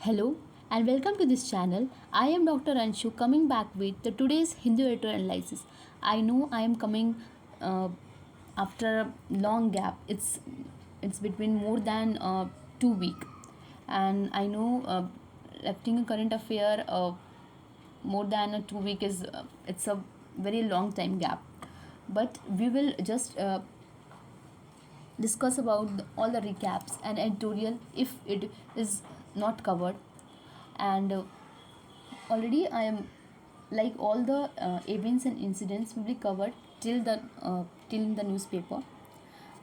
Hello and welcome to this channel. I am Dr. Anshu coming back with the today's Hindu editorial analysis. I know I am coming uh, after a long gap. It's between more than 2 weeks, and I know lifting a current affair more than a 2 week is it's a very long time gap. But we will just discuss about all the recaps and editorial if it is not covered. And already I am like all the events and incidents will be covered till the newspaper.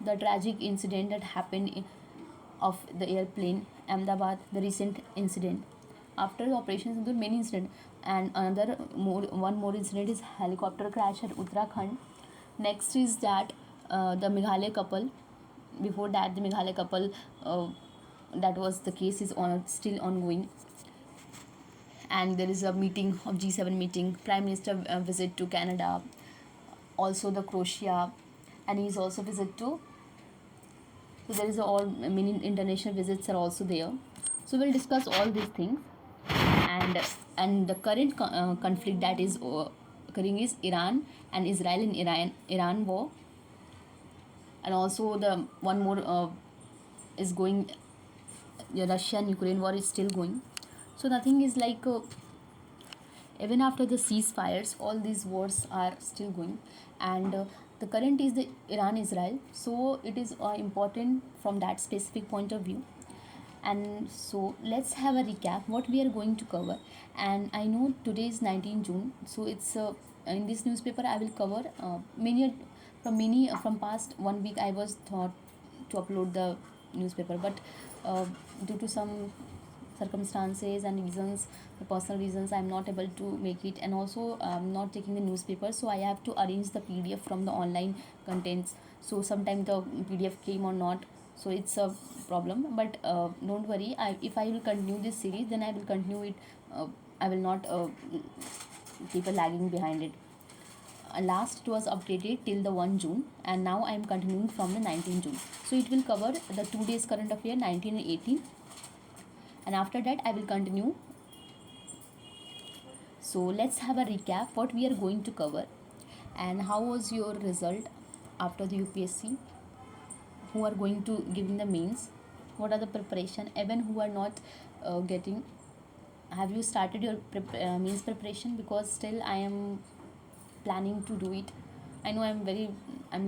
The tragic incident that happened of the airplane Ahmedabad, the recent incident after the operation Sindoor, many incident, and another more one more incident is helicopter crash at Uttarakhand. Next is that the Meghalaya couple. Before that, the Meghalaya couple, that was the case is on still ongoing. And there is a meeting of G7 meeting, Prime Minister visit to Canada, also the Croatia, and he's also visit to. So there is all many international visits are also there. So we'll discuss all these things, and the current conflict that is occurring is Iran and Israel in Iran war, and also the one more is going. The Russia and Ukraine war is still going. So nothing is like even after the ceasefires, all these wars are still going, and the current is the Iran Israel. So it is important from that specific point of view. And so let's have a recap what we are going to cover. And I know today is 19 June, so it's in this newspaper I will cover many from past 1 week I was thought to upload the newspaper, but due to some circumstances and reasons, the personal reasons, I'm not able to make it, and also not taking the newspaper, so I have to arrange the PDF from the online contents. So sometimes the PDF came or not, so it's a problem. But don't worry, if I will continue this series, then I will continue it. I will not keep a lagging behind it. Last it was updated till the 1 June, and now I am continuing from the 19 June. So it will cover the 2 days current affair 19 and 18, and after that I will continue. So let's have a recap what we are going to cover, and how was your result after the UPSC, who are going to give in the mains, what are the preparation, even who are not getting, have you started your means preparation? Because still I am planning to do it. I know I'm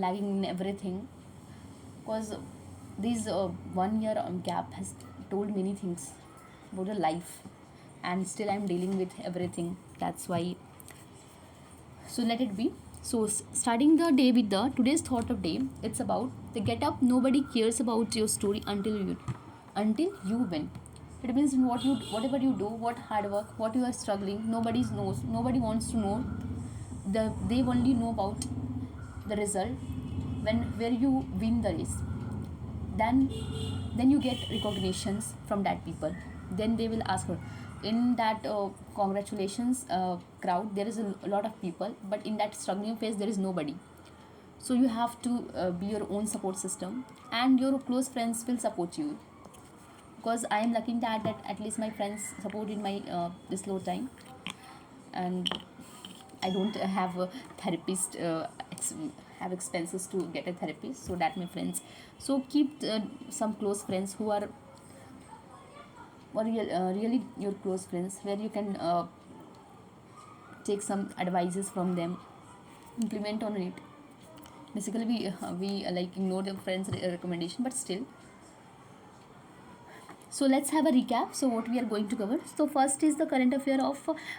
lagging in everything, because this 1 year gap has told many things about the life, and still I'm dealing with everything. That's why. So let it be. So starting the day with the today's thought of day, it's about the get up. Nobody cares about your story until you win. It means whatever you do, what hard work, what you are struggling, nobody knows. Nobody wants to know. They only know about the result when where you win the race. Then you get recognitions from that people. Then they will ask her in that congratulations crowd, there is a lot of people, but in that struggling phase there is nobody. So you have to be your own support system, and your close friends will support you, because I am lucky that at least my friends supported my this low time. And I don't have a therapist, have expenses to get a therapist, so that my friends. So keep some close friends who are really your close friends, where you can take some advices from them, implement on it. Basically, we like ignore the friends' recommendation, but still. So let's have a recap. So what we are going to cover. So first is the current affair of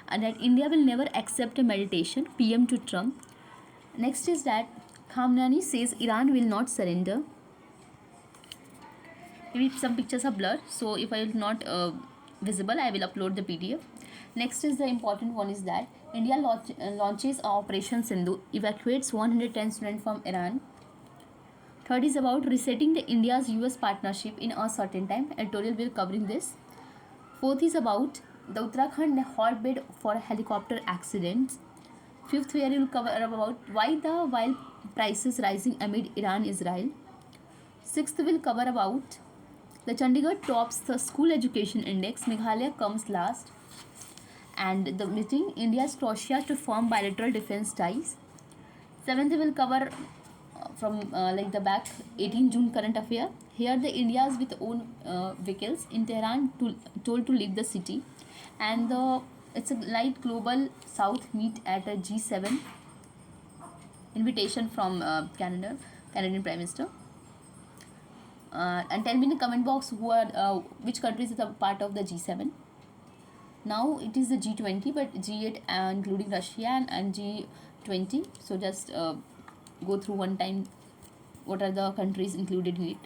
that India will never accept a meditation. PM to Trump. Next is that Khamenei says Iran will not surrender. Maybe some pictures are blurred, so if I will not visible, I will upload the PDF. Next is the important one is that India launches Operation Sindhu, evacuates 110 students from Iran. Third is about resetting the India's US partnership in a certain time. Editorial will covering this. Fourth is about the Uttarakhand hotbed for helicopter accidents. Fifth, where you will cover about why the oil prices rising amid Iran Israel. Sixth, will cover about The Chandigarh tops the school education index. Meghalaya comes last. And the meeting, India's Croatia to form bilateral defense ties. Seventh, we will cover from like the back 18 June current affair. Here, the Indias with own vehicles in Tehran told to leave the city, and it's a light global South meet at a G7 invitation from Canadian Prime Minister. And tell me in the comment box who are which countries is a part of the G7. Now it is the G20, but G8 including Russia and G20. So just go through one time what are the countries included in it.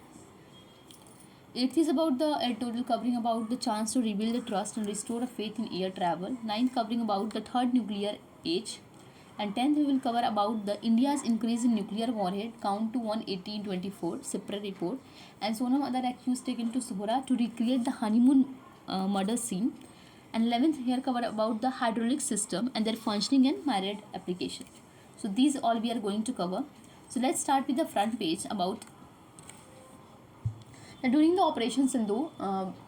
Eighth is about the editorial covering about the chance to rebuild the trust and restore a faith in air travel. Ninth covering about the third nuclear age. And 10th we will cover about the India's increase in nuclear warhead count to 180 in 24 separate report, and Sonam other accused taken to Sohra to recreate the honeymoon murder scene. And 11th here cover about the hydraulic system and their functioning and myriad application. So these all we are going to cover. So let's start with the front page about during the Operation Sindhu.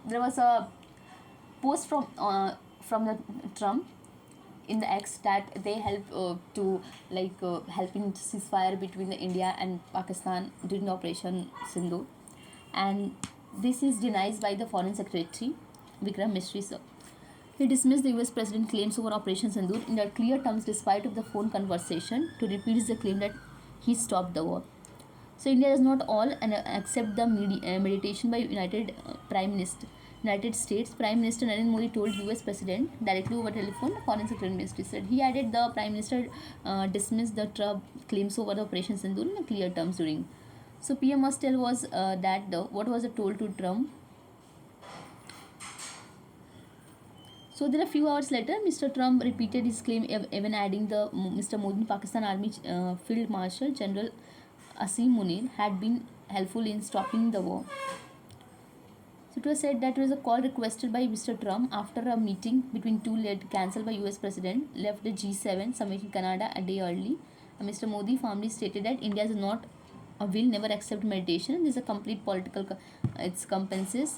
There was a post from the Trump in the X that they help to helping ceasefire between the India and Pakistan during the Operation Sindhu, and this is denied by the Foreign Secretary Vikram Misri sir. He dismissed the US President claims over Operation Sindoor in the clear terms despite of the phone conversation to repeat the claim that he stopped the war. So India does not all accept the mediation by United States Prime Minister Narendra Modi told US President directly over telephone. Foreign Secretary Ministry said. He added the Prime Minister dismissed the Trump claims over the Operation Sindoor in clear terms during. So PM must tell was that what was told to Trump. So there a few hours later, Mr. Trump repeated his claim, even adding the Mr. Modi, Pakistan Army Field Marshal General Asim Munir had been helpful in stopping the war. So it was said that it was a call requested by Mr. Trump after a meeting between two led cancelled by US President left the G7 summit in Canada a day early. And Mr. Modi firmly stated that India is not will never accept mediation, and there is a complete political consensus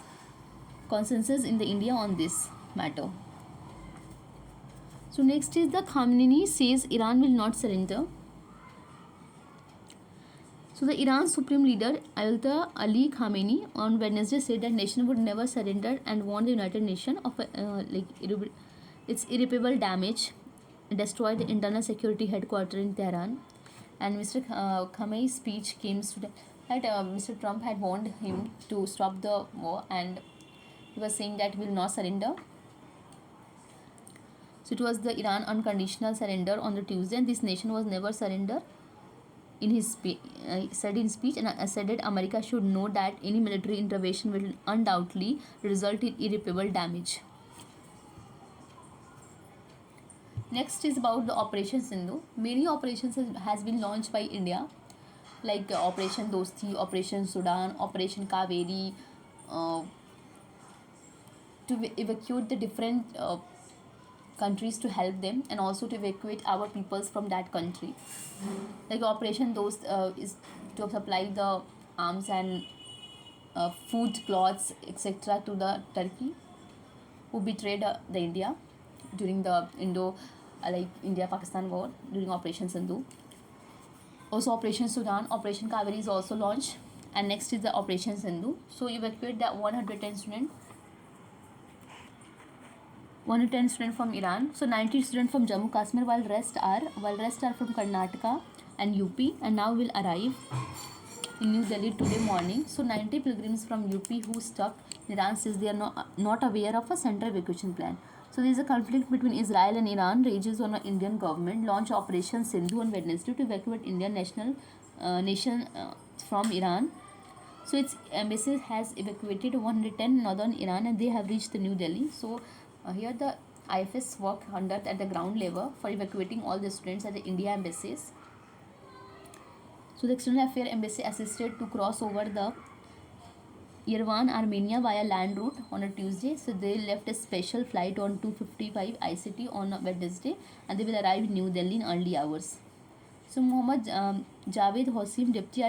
in the India on this matter. So next is the Khamenei says Iran will not surrender. So the Iran Supreme Leader Ayatollah Ali Khamenei on Wednesday said that nation would never surrender and warned the United Nations of its irreparable damage, destroyed the internal security headquarters in Tehran. And Mr. Khamenei's speech came to that Mr. Trump had warned him to stop the war, and he was saying that he will not surrender. So it was the Iran unconditional surrender on the Tuesday, and this nation was never surrender. In his said in speech, and said that America should know that any military intervention will undoubtedly result in irreparable damage. Next is about the Operation Sindhu. Many operations has been launched by India, like Operation Dosti, Operation Sudan, Operation Kaveri, to evacuate the different countries to help them, and also to evacuate our peoples from that country. Like Operation Dost is to supply the arms and food, clothes, etc. to the Turkey, who betrayed the India during the India-Pakistan war during Operation Sindhu. Also Operation Sudan, Operation Kaveri is also launched, and next is the Operation Sindhu. So evacuate the 110 students. 110 students from Iran, so 90 students from Jammu Kashmir, while rest are from Karnataka and UP, and now will arrive in New Delhi today morning. So 90 pilgrims from UP who stuck in Iran says they are not aware of a central evacuation plan. So there is a conflict between Israel and Iran rages on an Indian government launch Operation Sindhu on Wednesday to evacuate Indian nation from Iran. So its embassy has evacuated 110 northern Iran, and they have reached the New Delhi. So here the IFS work at the ground level for evacuating all the students at the India embassies. So the External Affairs Embassy assisted to cross over the Yerevan, Armenia via land route on a Tuesday. So they left a special flight on 2:55 ICT on Wednesday, and they will arrive in New Delhi in early hours. So Mohammad Javed Hossein, Deputy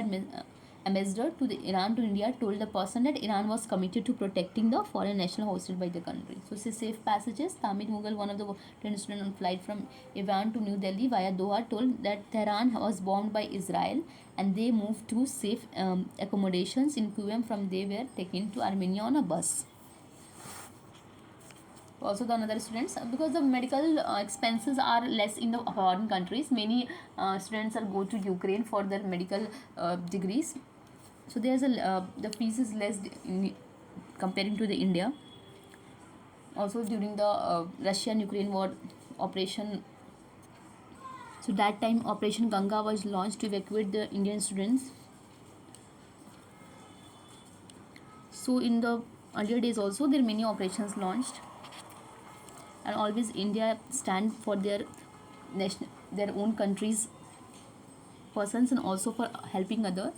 ambassador to the Iran to India told the person that Iran was committed to protecting the foreign national hosted by the country. So, say safe passages. Tamir Mughal, one of the 10 students on flight from Iran to New Delhi via Doha, told that Tehran was bombed by Israel and they moved to safe accommodations in QM. From they were taken to Armenia on a bus. Also the another students, because the medical expenses are less in the foreign countries, many students are go to Ukraine for their medical degrees. So there's a the fees is less in comparing to the India. Also during the Russian Ukraine war operation, so that time Operation Ganga was launched to evacuate the Indian students. So in the earlier days also there are many operations launched, and always India stand for their own countries persons and also for helping other.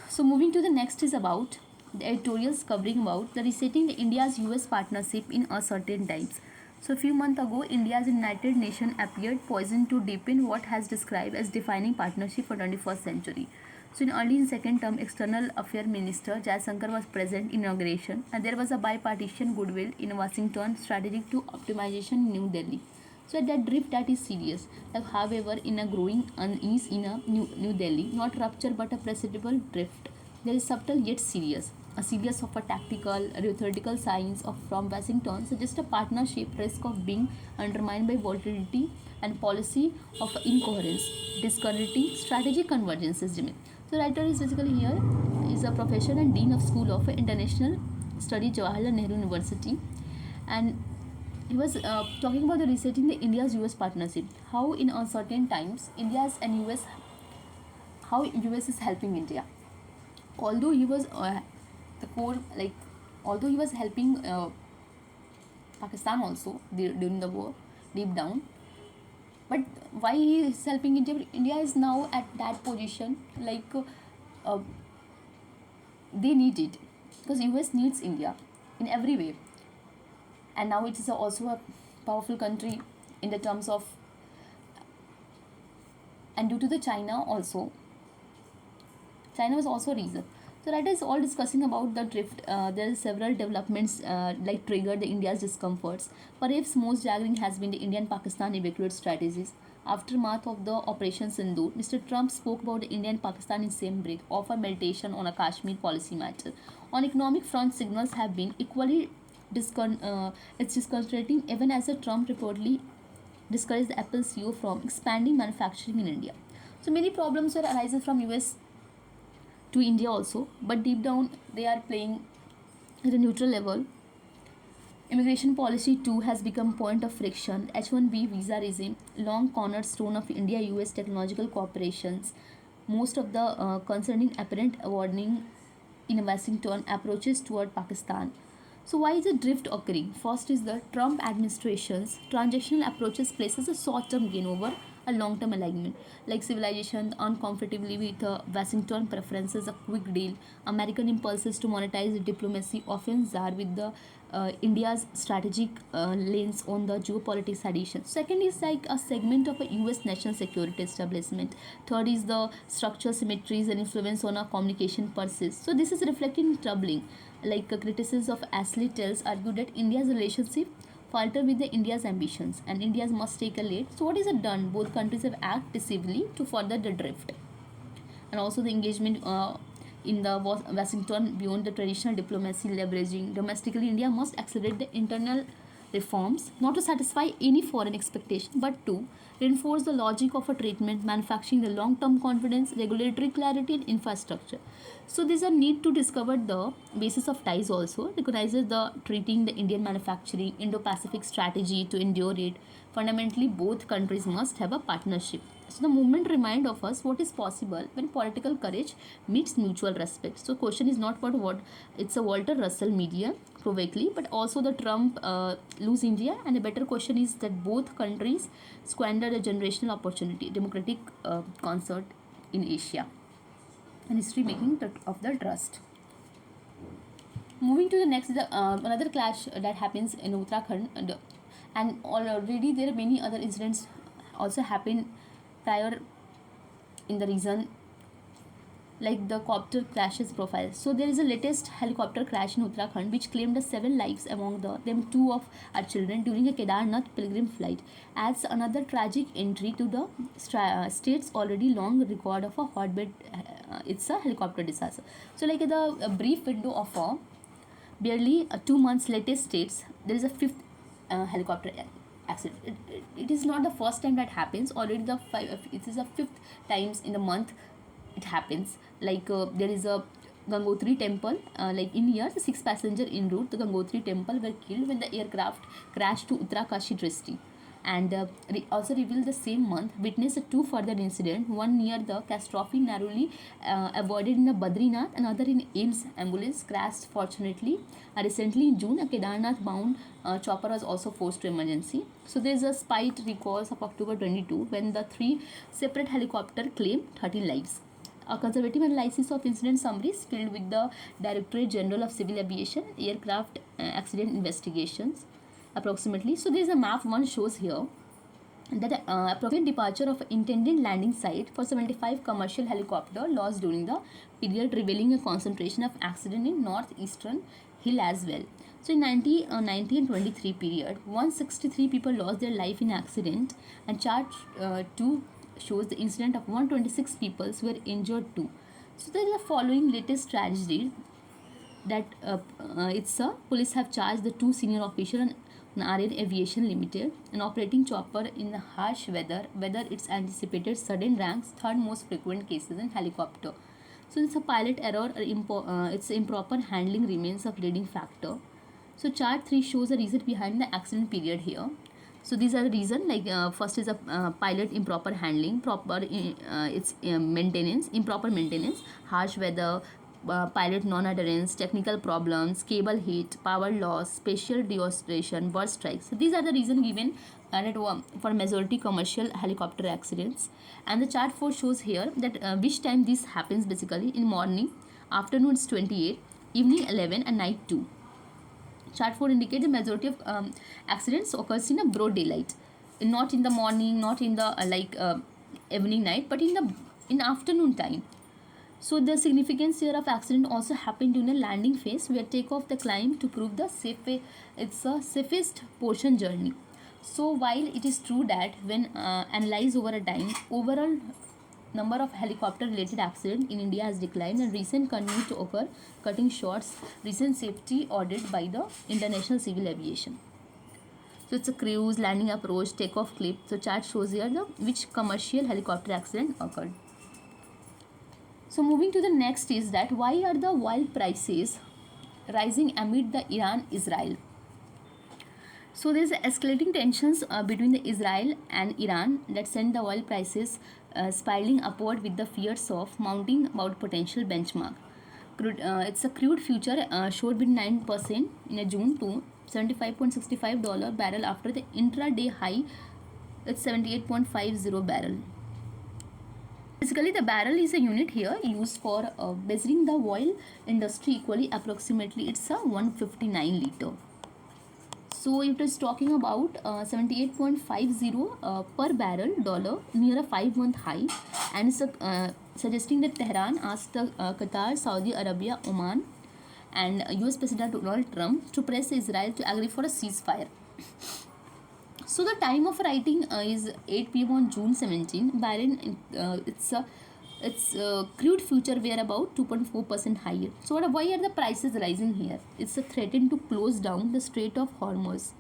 So moving to the next is about the editorials covering about the resetting the India's US partnership in uncertain times. So a few months ago, India's United Nations appeared poised to deepen what has described as defining partnership for 21st century. So in second term, External Affairs Minister Jaishankar was present in inauguration, and there was a bipartisan goodwill in Washington, strategic to optimization in New Delhi. So that drift that is serious. Like, however, in a growing unease in a New Delhi, not rupture but a perceptible drift. There is subtle yet serious. A series of a tactical, theoretical signs of from Washington suggest a partnership risk of being undermined by volatility and policy of incoherence, discouraging strategic convergences. So writer is basically here is a professor and dean of School of International Study, Jawaharlal Nehru University, and he was talking about the resetting the India's US partnership. How in uncertain times India's and US, how US is helping India. Although he was the core, like although he was helping Pakistan also during the war deep down, but why he is helping India? India is now at that position, like they need it because US needs India in every way, and now it is also a powerful country in the terms of, and due to the China also, China was also a reason. So writer is all discussing about the drift. There are several developments like triggered the India's discomforts. Perhaps most jarring has been the Indian-Pakistan evacuate strategies. Aftermath of the Operation Sindoor, Mr. Trump spoke about the India and Pakistan in same breath, offer meditation on a Kashmir policy matter. On economic front, signals have been equally it's disconcerting, even as the Trump reportedly discouraged the Apple CEO from expanding manufacturing in India. So many problems were arising from US to India also, but deep down they are playing at a neutral level. Immigration policy too has become point of friction. H-1B visa regime, long cornerstone of India-US technological cooperations. Most of the concerning apparent warning in Washington approaches toward Pakistan. So why is a drift occurring? First is the Trump administration's transactional approaches places a short-term gain over a long-term alignment, like civilization uncomfortably with Washington preferences, a quick deal. American impulses to monetize diplomacy often jar with the India's strategic lens on the geopolitics addition. Second is like a segment of a U.S. national security establishment. Third is the structure symmetries and influence on our communication persist. So this is reflected in troubling, like criticisms of Ashley Tells argue that India's relationship falter with the India's ambitions and India's must take a lead. So what is it done? Both countries have acted decisively to further the drift, and also the engagement in the Washington beyond the traditional diplomacy leveraging domestically. India must accelerate the internal reforms not to satisfy any foreign expectation but to reinforce the logic of a treatment, manufacturing the long-term confidence, regulatory clarity, and infrastructure. So these are need to discover the basis of ties also, recognizes the treating the Indian manufacturing, Indo-Pacific strategy to endure it. Fundamentally, both countries must have a partnership. So the movement remind of us what is possible when political courage meets mutual respect. So question is not about what it's a Walter Russell media provokingly, but also the Trump lose India, and a better question is that both countries squandered a generational opportunity, democratic concert in Asia, and history making of the trust. Moving to the next, another clash that happens in Uttarakhand, and already there are many other incidents also happened prior in the region. like the copter crashes profile. So there is a latest helicopter crash in Uttarakhand which claimed 7 lives, among them 2 of our children, during a Kedarnath pilgrim flight, adds another tragic entry to the state's already long record of a hotbed. It's a helicopter disaster. So like the a brief window of barely 2 months later states there is a fifth helicopter accident. It is not the first time that happens. Already it is the fifth times in the month it happens. Like there is a Gangotri temple, like in here, the 6 passengers en route to Gangotri temple were killed when the aircraft crashed to Uttarakashi district. And also revealed the same month witnessed 2 further incidents, one near the catastrophe narrowly avoided in the Badrinath, another in Ames ambulance crashed fortunately. Recently in June, a Kedarnath bound chopper was also forced to emergency. So there is a spite recalls of October 22 when the 3 separate helicopter claimed 13 lives. A conservative analysis of incident summaries filled with the Directorate General of Civil Aviation Aircraft Accident Investigations approximately. So there is a map one shows here that approximate departure of intended landing site for 75 commercial helicopter lost during the period, revealing a concentration of accident in northeastern hill as well. So in 1990 and 23 period, 163 people lost their life in accident, and chart 2 shows the incident of 126 people who were injured too. So there is a following latest tragedy that it's a police have charged the 2 senior officials on Aryan Aviation Limited, an operating chopper in the harsh weather, whether it's anticipated sudden ranks third most frequent cases in helicopter. So it's a pilot error or its improper handling remains a leading factor. So chart 3 shows the reason behind the accident period here. So these are the reason, like first is a pilot improper handling, maintenance, improper maintenance, harsh weather, pilot non-adherence, technical problems, cable heat, power loss, spatial deorestration, bird strikes. So these are the reason given for majority commercial helicopter accidents. And the chart 4 shows here that which time this happens basically in morning, afternoon it's 28, evening 11 and night 2. Chart 4 indicates the majority of accidents occurs in a broad daylight, not in the morning, not in the evening night, but in afternoon time. So the significance here of accident also happened during the landing phase where takeoff the climb to prove the it's a safest portion journey. So while it is true that when analyzed over a time, overall number of helicopter related accidents in India has declined and recent continue to occur, cutting shorts recent safety audit by the International Civil Aviation. So it's a cruise, landing approach, takeoff clip. So chart shows here which commercial helicopter accident occurred. So moving to the next is that why are the oil prices rising amid the Iran-Israel? So there is escalating tensions between the Israel and Iran that send the oil prices spiraling upward with the fears of mounting about potential benchmark. It's a crude future showed with 9% in June to $75.65 barrel after the intraday high. It's 78.50 barrel. Basically, the barrel is a unit here used for measuring the oil industry equally. Approximately, it's a 159 liter. So it is talking about 78.50 per barrel dollar near a 5-month high, and it's suggesting that Tehran asked Qatar, Saudi Arabia, Oman, and US President Donald Trump to press Israel to agree for a ceasefire. So the time of writing is 8 p.m. on June 17. Bahrain, its crude future were about 2.4% higher. So why are the prices rising here? It's a threatened to close down the Strait of Hormuz.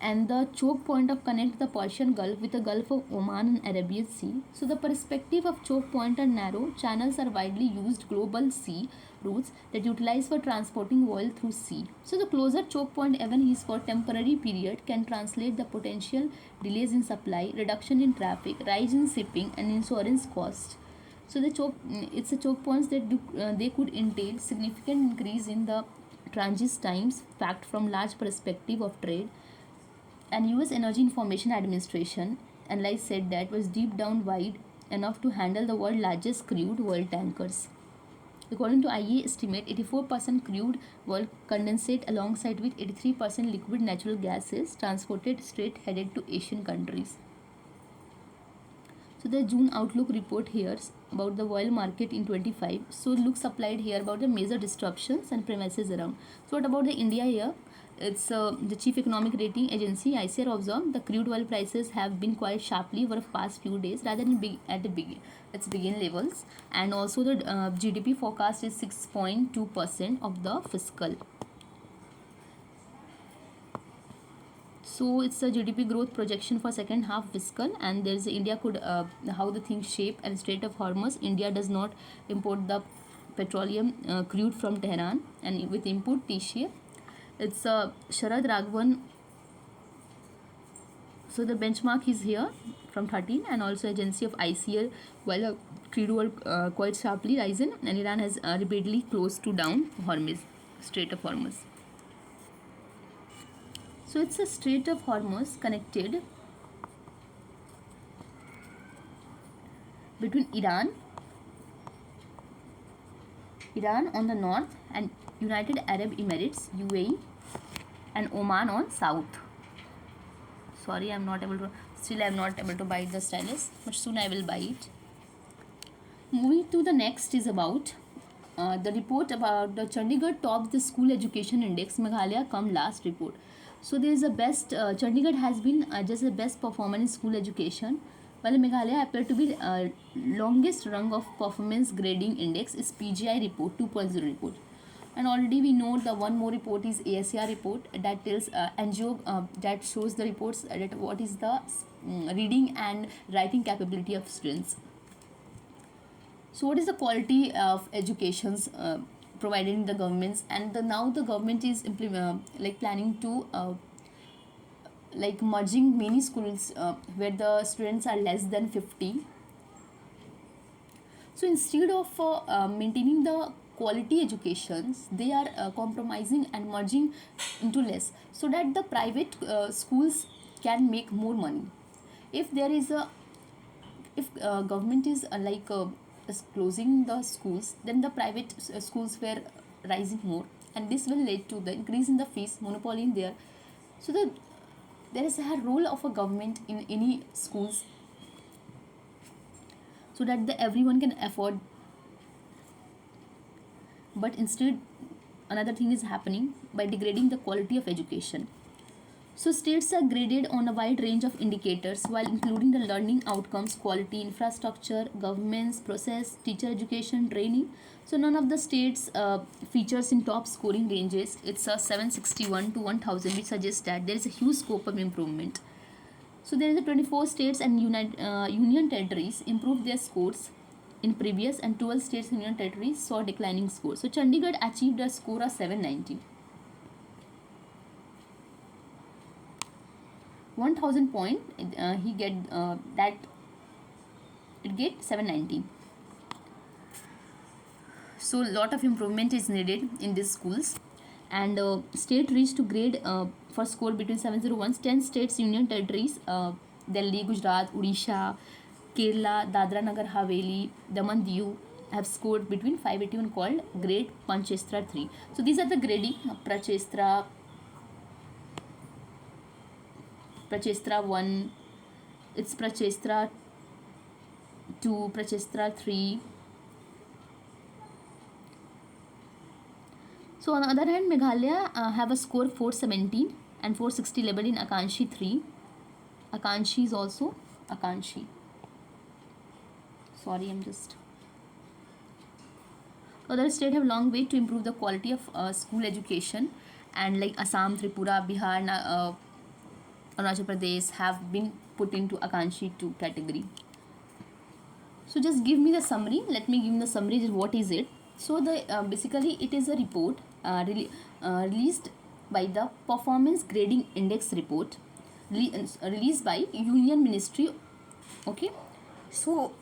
And the choke point of connect the Persian Gulf with the Gulf of Oman and Arabian Sea. So the perspective of choke point are narrow. Channels are widely used global sea routes that utilize for transporting oil through sea. So the closer choke point even is for temporary period can translate the potential delays in supply, reduction in traffic, rise in shipping and insurance costs. So it's a choke points that they could entail significant increase in the transit times, fact from large perspective of trade. And US Energy Information Administration analyst said that was deep down wide enough to handle the world's largest crude oil tankers. According to IEA estimate, 84% crude oil condensate alongside with 83% liquid natural gases transported straight headed to Asian countries. So the June outlook report here about the oil market in 25. So looks applied here about the major disruptions and premises around. So what about the India here? It's the chief economic rating agency ICR observed the crude oil prices have been quite sharply over the past few days rather than at the begin levels, and also the GDP forecast is 6.2% of the fiscal. So it's a GDP growth projection for second half fiscal, and there's India could how the things shape and Strait of Hormuz. India does not import the petroleum crude from Tehran, and with import TCA, it's Sharad Raghavan. So the benchmark is here from 13, and also agency of ICL, while crude oil quite sharply risen, and Iran has repeatedly closed to down Hormuz, Strait of Hormuz. So it's a Strait of Hormuz connected between Iran on the north and United Arab Emirates UAE and Oman on south. Sorry, I'm not able to buy the stylus, but soon I will buy it. Moving to the next is about the report about the Chandigarh tops the school education index. Meghalaya come last report. So there is a best Chandigarh has been just the best performer in school education, while Meghalaya appeared to be longest rung of performance grading index is PGI report 2.0 report. And already we know the one more report is ASR report that tells NGO that shows the reports that what is the reading and writing capability of students. So what is the quality of educations provided in the governments, and now the government is planning to merging many schools where the students are less than 50. So instead of maintaining the quality educations, they are compromising and merging into less, so that the private schools can make more money. If there is a if government is is closing the schools, then the private schools were rising more, and this will lead to the increase in the fees, monopoly in there. So there is a role of a government in any schools, so that everyone can afford. But instead, another thing is happening by degrading the quality of education. So states are graded on a wide range of indicators, while including the learning outcomes, quality, infrastructure, governance, process, teacher education, training. So none of the states features in top scoring ranges. It's a 761 to 1000, which suggests that there is a huge scope of improvement. So there is a 24 states and union territories improved their scores in previous, and 12 states and union territories saw declining scores. So Chandigarh achieved a score of 790. 1000 point he get that it get 790. So lot of improvement is needed in these schools, and state reached to grade for score between 701. 10 states union territories Delhi, Gujarat, Odisha, Kerala, Dadra Nagar Haveli, Daman Diu have scored between 581, called grade Panchestra 3. So these are the grading Prachestra 1, it's Prachestra 2, Prachestra 3. So on the other hand, Meghalaya have a score 417 and 460 level in Akanshi 3. Akanshi is also Akanshi. Sorry, I'm just. Other states have long way to improve the quality of school education, and like Assam, Tripura, Bihar, Arunachal Pradesh have been put into Akanshi 2 category. So just give me the summary. Let me give you the summary. What is it? So the basically it is a report released by the Performance Grading Index report released by Union Ministry. Okay. So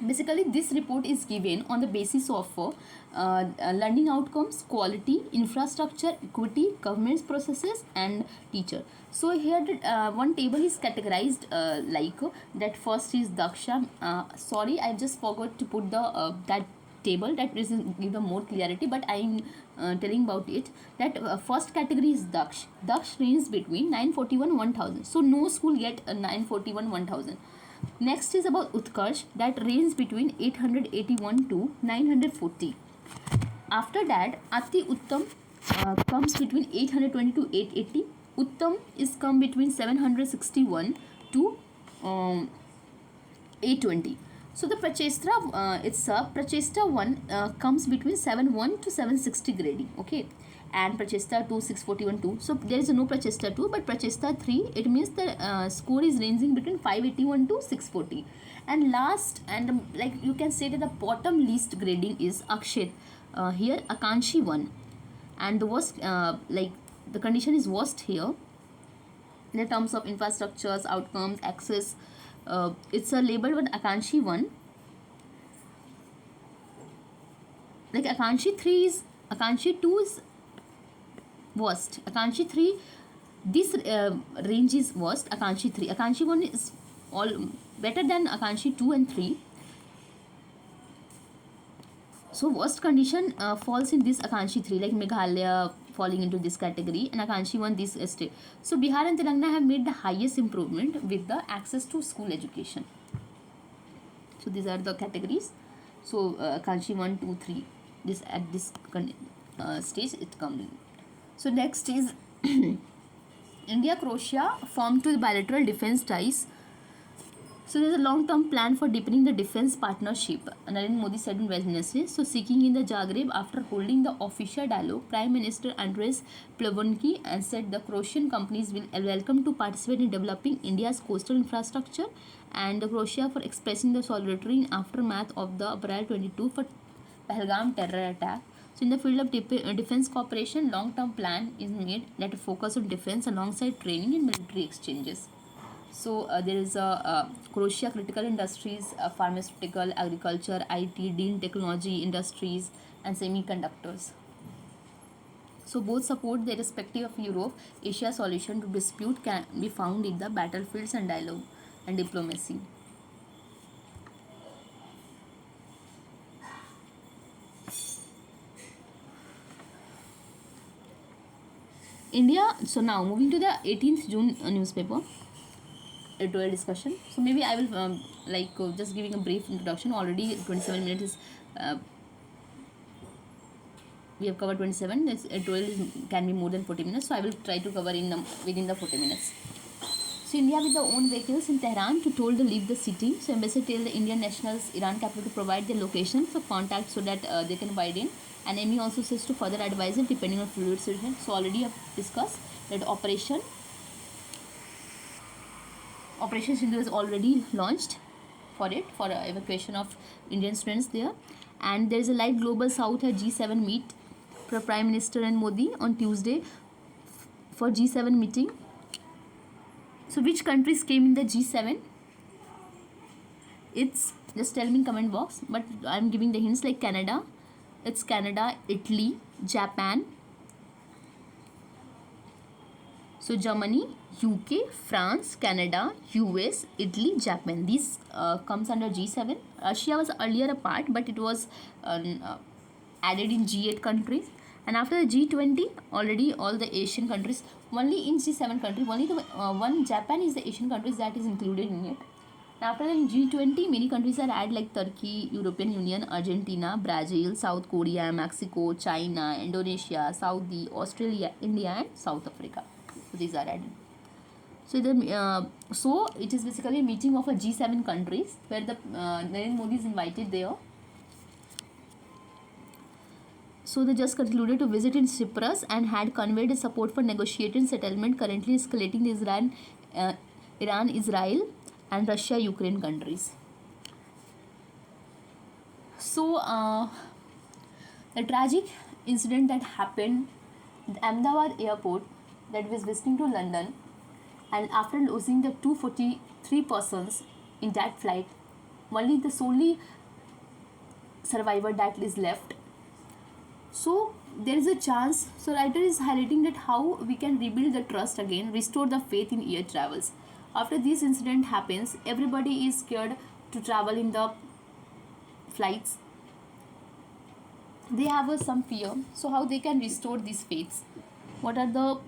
basically this report is given on the basis of learning outcomes, quality, infrastructure, equity, governance processes, and teacher. So here one table is categorized like that. First is Daksha. Sorry, I just forgot to put the that table, that is give the more clarity, but I am telling about it. That first category is Daksh ranges between 941 1000. So no school get 941 1000. Next is about Utkarsh, that ranges between 881 to 940. After that, Ati Uttam comes between 820 to 880. Uttam is come between 761 to 820. So the Prachestra, it's a Prachestra 1 comes between 71 to 760 grading. Okay. And Prachestra 2 641 2. So there is no Prachestra 2, but Prachestra 3, it means the score is ranging between 581 to 640. And last, and like you can say that the bottom least grading is Akshay. Here Akanshi 1, and the worst, like the condition is worst here in terms of infrastructures, outcomes, access. It's a label with Akanshi 1. Like Akanshi 2 is worst. Akanshi 3, this range is worst. Akanshi 3. Akanshi 1 is all better than Akanshi 2 and 3. So worst condition falls in this Akanshi 3, like Meghalaya falling into this category, and Akanshi 1 this state. So Bihar and Telangana have made the highest improvement with the access to school education. So these are the categories. So Akanshi 1, 2, 3, this at this stage it comes in. So next is India Croatia formed to bilateral defense ties. So there is a long-term plan for deepening the defense partnership, Narendra Modi said on Wednesday. So speaking in the Zagreb after holding the official dialogue, Prime Minister Andrej Plenković and said the Croatian companies will welcome to participate in developing India's coastal infrastructure, and the Croatia for expressing the solidarity in aftermath of the April 22 for Pahalgam terror attack. So in the field of defense cooperation, long-term plan is made that focus on defense alongside training and military exchanges. So there is a Croatia critical industries, pharmaceutical, agriculture, IT, dean technology industries, and semiconductors. So both support the respective of Europe, Asia solution to dispute can be found in the battlefields and dialogue and diplomacy. India. So now moving to the 18th June newspaper editorial discussion. So maybe I will just giving a brief introduction. Already 27 minutes is we have covered 27. This editorial can be more than 40 minutes. So I will try to cover within the 40 minutes. So India with their own vehicles in Tehran to told to leave the city. So embassy tell the Indian nationals Iran capital to provide their location for contact so that they can wide in. And ME also says to further advise it depending on fluid situation. So already I have discussed that Operation Sindhu is already launched for evacuation of Indian students there. And there is a light global south at G7 meet for Prime Minister and Modi on Tuesday for G7 meeting. So which countries came in the G7? It's just tell me in comment box, but I'm giving the hints like Canada. It's Canada, Italy, Japan. So Germany, UK, France, Canada, US, Italy, Japan. These comes under G7. Russia was earlier a part, but it was added in G8 countries. And after the G20, already all the Asian countries, only in G7 countries, only the one Japan is the Asian countries that is included in it. And after that in G20, many countries are added like Turkey, European Union, Argentina, Brazil, South Korea, Mexico, China, Indonesia, Saudi, Australia, India, and South Africa. So these are added. So it is basically a meeting of a G7 countries where the Narendra Modi is invited there. So they just concluded to visit in Cyprus and had conveyed support for negotiating settlement currently escalating the Iran, Israel, and Russia, Ukraine countries. So the tragic incident that happened at Ahmedabad airport, that was visiting to London, and after losing the 243 persons in that flight, only the solely survivor that is left. So there is a chance. So writer is highlighting that how we can rebuild the trust again, restore the faith in air travels. After this incident happens, everybody is scared to travel in the flights. They have some fear. So how they can restore these faiths? What are the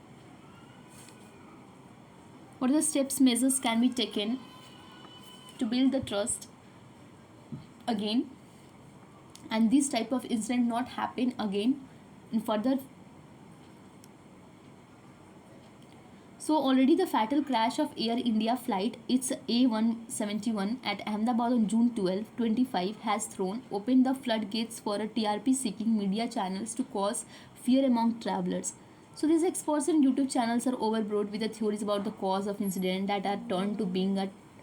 steps, measures can be taken to build the trust again, and this type of incident not happen again in further. So already the fatal crash of Air India flight, it's A171 at Ahmedabad on June 12, 25, has thrown open the floodgates for a TRP seeking media channels to cause fear among travelers. So these experts and YouTube channels are overbroad with the theories about the cause of incident that are turned to being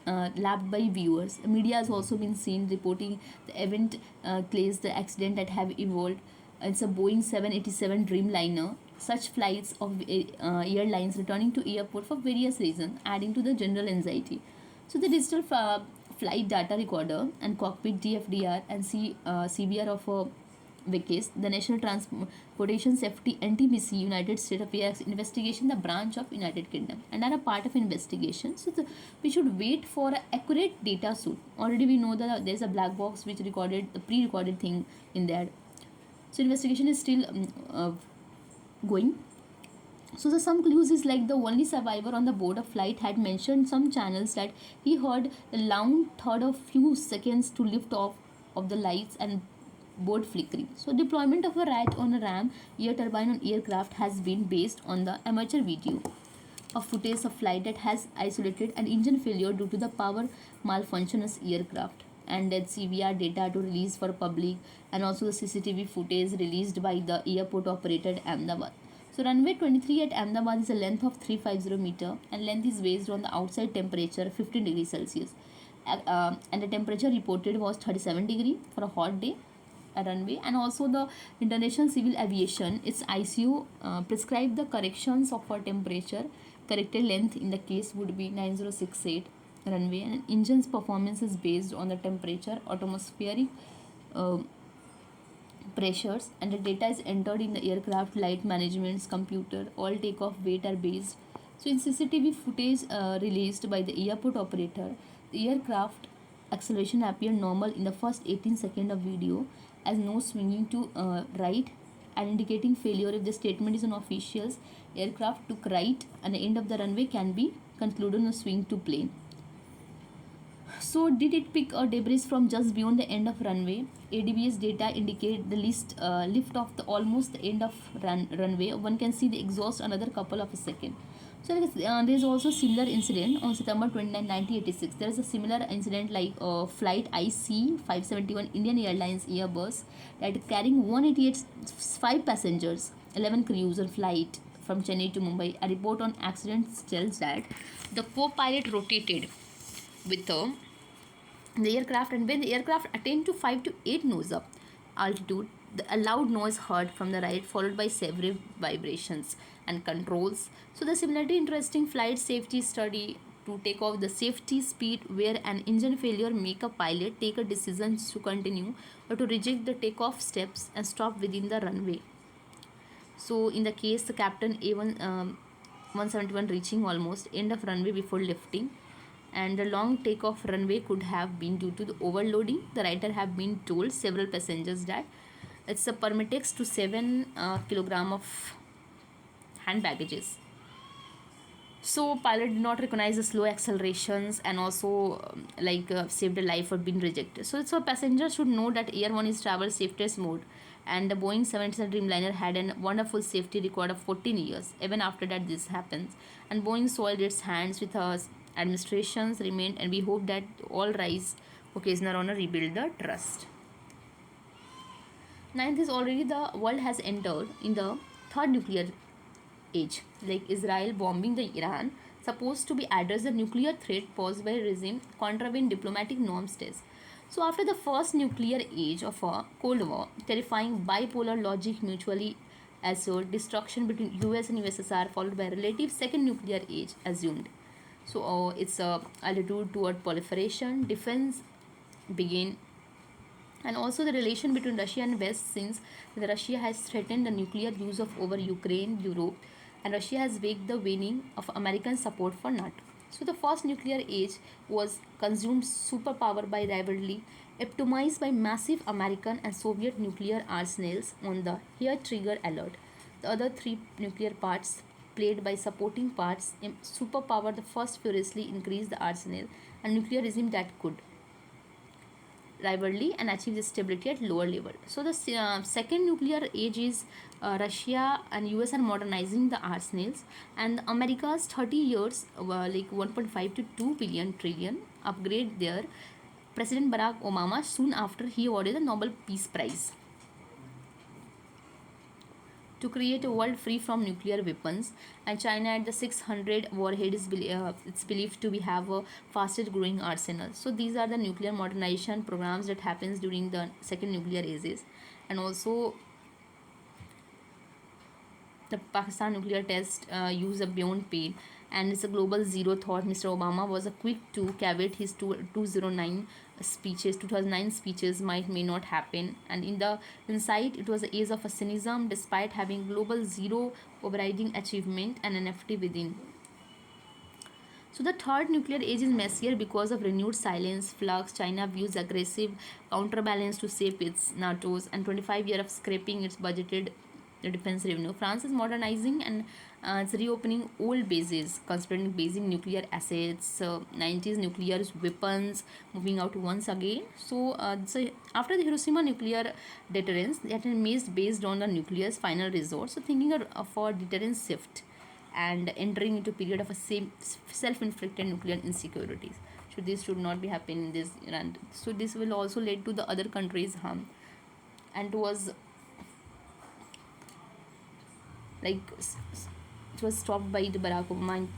lapped by viewers. The media has also been seen reporting the event claims the accident that have evolved. It's a Boeing 787 Dreamliner. Such flights of airlines returning to airport for various reasons, adding to the general anxiety. So the digital flight data recorder and cockpit DFDR and CVR of WCAS, the National Transportation Safety NTPC United States Affairs investigation, the branch of United Kingdom, and are a part of investigation. So we should wait for an accurate data soon. Already we know that there is a black box which recorded the pre-recorded thing in there. So investigation is still going. So the some clues is like the only survivor on the board of flight had mentioned some channels that he heard the loud thud of few seconds to lift off of the lights and board flickering. So deployment of a rat on a ram air turbine on aircraft has been based on the amateur video of footage of flight that has isolated an engine failure due to the power malfunction of aircraft, and that CVR data to release for public, and also the CCTV footage released by the airport operator at Ahmedabad. So runway 23 at Ahmedabad is a length of 350 meter and length is based on the outside temperature 15 degrees Celsius. And the temperature reported was 37 degree for a hot day a runway. And also the International Civil Aviation, its ICO prescribed the corrections of a temperature. Corrected length in the case would be 9068 runway, and engine's performance is based on the temperature, atmospheric pressures, and the data is entered in the aircraft light management's computer. All takeoff weight are based. So in CCTV footage released by the airport operator, the aircraft acceleration appeared normal in the first 18 seconds of video, as no swinging to right and indicating failure. If the statement is on officials, aircraft took right and the end of the runway can be concluded on a swing to plane. So did it pick a debris from just beyond the end of runway? ADBS data indicate the lift of the almost the end of runway. One can see the exhaust another couple of a second. So there is also similar incident on September 29, 1986. There is a similar incident like flight IC 571 Indian Airlines Airbus that carrying 188 5 passengers, 11 crews on flight from Chennai to Mumbai. A report on accident tells that the co-pilot rotated with the aircraft, and when the aircraft attained to 5 to 8 knots up altitude, a loud noise heard from the right followed by several vibrations and controls. So the similarly interesting flight safety study to take off the safety speed where an engine failure make a pilot take a decision to continue or to reject the takeoff steps and stop within the runway. So in the case the captain A171 reaching almost end of runway before lifting, and the long takeoff runway could have been due to the overloading. The writer have been told several passengers that it's a permitex to 7 kilogram of hand baggages. So pilot did not recognize the slow accelerations and also saved a life or been rejected. So passengers should know that Air One is travel safest mode, and the Boeing 787 Dreamliner had a wonderful safety record of 14 years. Even after that this happens, and Boeing soiled its hands with us administrations remained, and we hope that all rise occasional honor rebuild the trust. Ninth is already the world has entered in the third nuclear age, like Israel bombing the Iran supposed to be address the nuclear threat posed by regime contravene diplomatic norms test. So after the first nuclear age of a Cold War, terrifying bipolar logic mutually assured destruction between US and USSR followed by a relative second nuclear age assumed. So it's a attitude toward proliferation, defense begin, and also the relation between Russia and West, since Russia has threatened the nuclear use of over Ukraine, Europe, and Russia has waked the waning of American support for NATO. So the first nuclear age was consumed superpower by rivalry, epitomized by massive American and Soviet nuclear arsenals on the hair trigger alert. The other three nuclear parts played by supporting parts, superpower the first furiously increased the arsenal, and nuclear regime that could rivalry and achieve this stability at lower level. So the second nuclear age is Russia and US are modernizing the arsenals, and America's 30 years like 1.5 to 2 billion trillion upgrade there. President Barack Obama soon after he awarded the Nobel Peace Prize to create a world free from nuclear weapons, and China at the 600 warhead is it's believed to be have a fastest growing arsenal. So these are the nuclear modernization programs that happens during the second nuclear ages. And also the Pakistan nuclear test use a beyond pain, and it's a global zero thought. Mr. Obama was a quick to caveat his 2009 speeches might may not happen, and in the insight it was the age of a cynicism despite having global zero overriding achievement and NFT within. So the third nuclear age is messier because of renewed silence, flux. China views aggressive counterbalance to save its NATO's and 25 year of scraping its budgeted defense revenue. France is modernizing and it's reopening old bases, considering basing nuclear assets, 90s nuclear weapons moving out once again. So after the Hiroshima nuclear deterrence, that is based on the nuclear's final resort. So thinking of a deterrence shift and entering into period of a same self-inflicted nuclear insecurities. So this should not be happening in this, and so this will also lead to the other countries harm, and like it was stopped by the Barack Obama.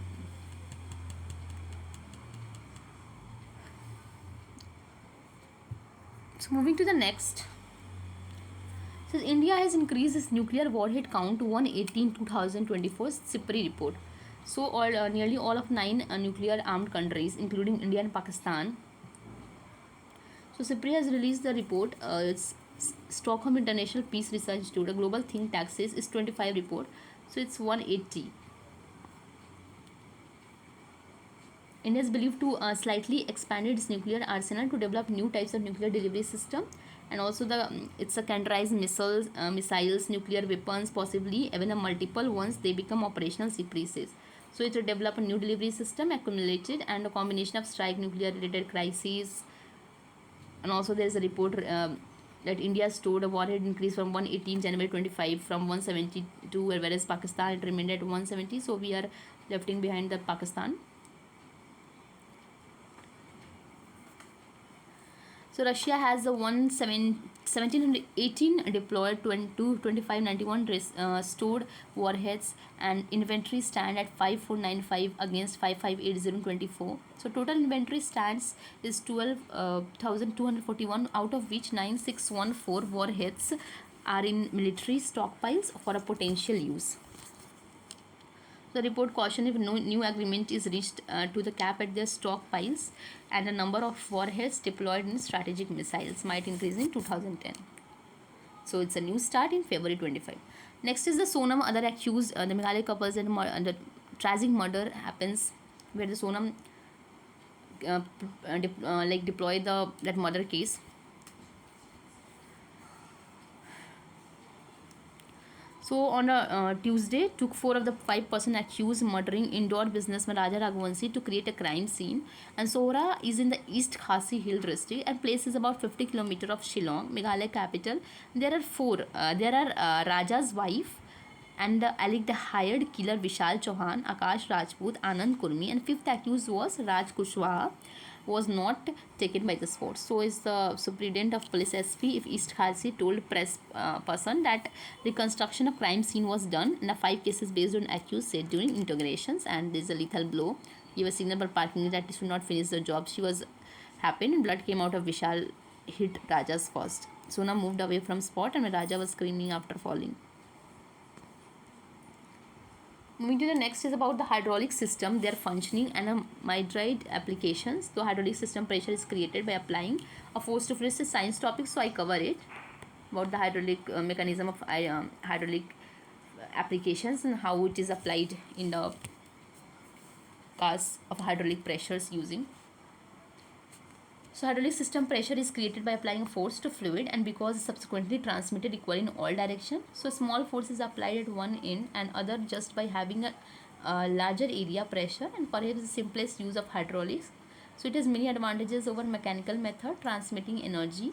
So moving to the next. So India has increased its nuclear warhead count to 180 in 2024 SIPRI report. So nearly all of 9 nuclear armed countries, including India and Pakistan. So SIPRI has released the report. It's Stockholm International Peace Research Institute, a global think tank, says is 25 report. So it's 180. India is believed to slightly expanded its nuclear arsenal to develop new types of nuclear delivery system, and also it's a counterized missiles, nuclear weapons, possibly even a multiple once they become operational. SIPRI says. So it will develop a new delivery system accumulated and a combination of strike nuclear related crises. And also there is a report that India stored a warhead increase from 118 January 25 from 172, whereas Pakistan it remained at 170. So we are lefting behind the Pakistan. So Russia has a 1718 deployed 2591 stored warheads, and inventory stand at 5495 against 5580 So total inventory stands is 12,241, out of which 9614 warheads are in military stockpiles for a potential use. The report cautioned if no new agreement is reached to the cap at their stockpiles, and the number of warheads deployed in strategic missiles might increase in 2010. So it's a new start in February 25. Next is the Sonam other accused, the Meghalaya couples, and the tragic murder happens where the Sonam deploy that murder case. So on a Tuesday, took 4 of the 5 person accused murdering indoor businessman Raja Raghuvanshi to create a crime scene. And Sohra is in the East Khasi Hill district and place is about 50 km of Shillong, Meghalaya capital. There are 4. There are Raja's wife and the alleged hired killer Vishal Chauhan, Akash Rajput, Anand Kurmi, and 5th accused was Raj Kushwaha, was not taken by the sport. So is the Superintendent of Police SP if East Khasi told press person that reconstruction of crime scene was done in the 5 cases based on accused said during integrations, and this is a lethal blow. He was signal for parking that he should not finish the job. She was happened and blood came out of Vishal hit Raja's first. Sona moved away from spot and Raja was screaming after falling. Moving to the next is about the hydraulic system, their functioning and a Mydride applications. The hydraulic system pressure is created by applying a force to fluid. Science topic, so I cover it about the hydraulic mechanism of hydraulic applications and how it is applied in the case of hydraulic pressures using. So hydraulic system pressure is created by applying a force to fluid and because subsequently transmitted equally in all direction. So small force is applied at one end and other just by having a larger area pressure, and perhaps the simplest use of hydraulics. So it has many advantages over mechanical method: transmitting energy,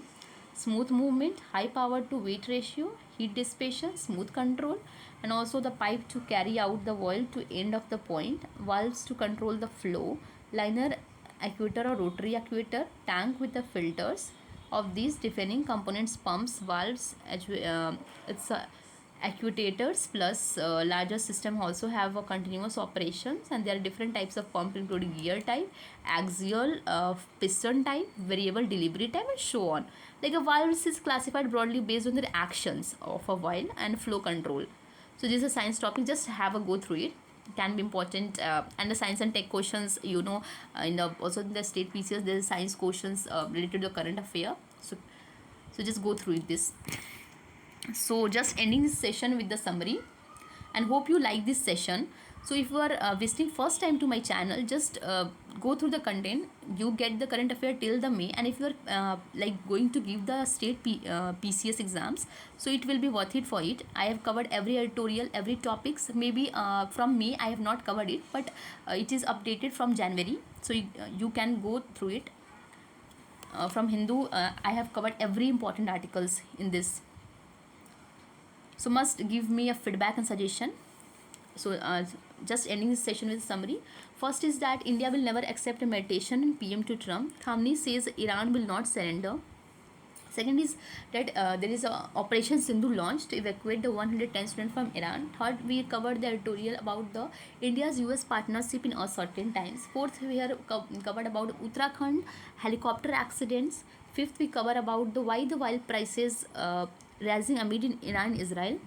smooth movement, high power to weight ratio, heat dissipation, smooth control, and also the pipe to carry out the oil to end of the point, valves to control the flow, liner actuator or rotary actuator, tank with the filters of these defining components, pumps, valves, it's actuators plus larger system also have a continuous operations, and there are different types of pump including gear type, axial, piston type, variable delivery type, and so on. Like a valve is classified broadly based on the actions of a valve and flow control. So this is a science topic, just have a go through it, can be important, and the science and tech questions, in the also in the state PCS there is science questions related to the current affair. So just go through this. So just ending this session with the summary, and hope you like this session. So if you are visiting first time to my channel, just go through the content, you get the current affair till the May, and if you are like going to give the state PCS exams, so it will be worth it for it. I have covered every editorial, every topics. Maybe from May I have not covered it, but it is updated from January, so you can go through it. From Hindu, I have covered every important articles in this. So must give me a feedback and suggestion. So just ending this session with a summary. First is that India will never accept a mediation in PM to Trump. Khamenei says Iran will not surrender. Second is that there is a Operation Sindhu launched to evacuate the 110 students from Iran. Third, we covered the editorial about the India's US partnership in uncertain times. Fourth, we have covered about Uttarakhand helicopter accidents. Fifth, we cover about the why the oil prices rising amid in Iran Israel.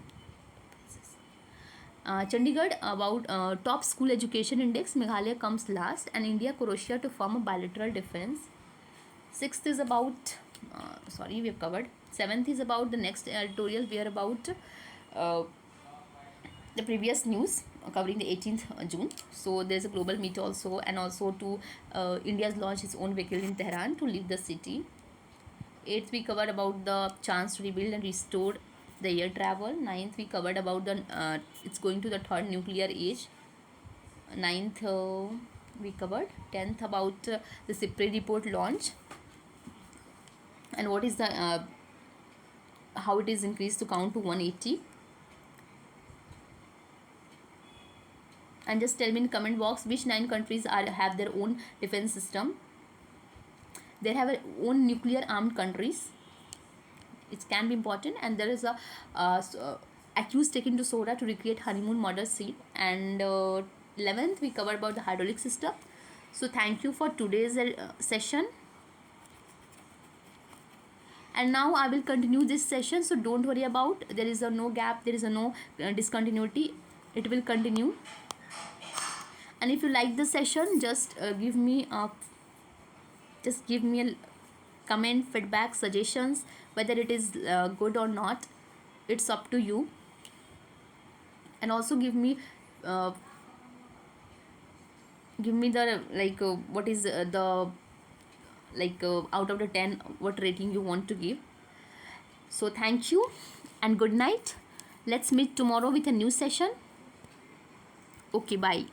Chandigarh about top school education index, Meghalaya comes last, and India Croatia to form a bilateral defense. Sixth is about we have covered. Seventh is about the next editorial, we are about the previous news covering the 18th June. So there's a global meet also, and also to India's launch its own vehicle in Tehran to leave the city. Eighth, we covered about the chance to rebuild and restore the air travel. Ninth, we covered about the it's going to the third nuclear age. Ninth, we covered. 10th, about the CIPRI report launch, and what is the how it is increased to count to 180. And just tell me in comment box which 9 countries have their own defense system. They have their own nuclear armed countries. It can be important. And there is a accused taken to Soda to recreate honeymoon murder scene. And 11th, we covered about the hydraulic system. So thank you for today's session. And now I will continue this session, so don't worry about, there is a no gap, there is a no discontinuity, it will continue. And if you like the session, just give me a comment, feedback, suggestions, whether it is good or not, it's up to you. And also give me the what is the out of the 10 what rating you want to give. So thank you and good night. Let's meet tomorrow with a new session. Okay, bye.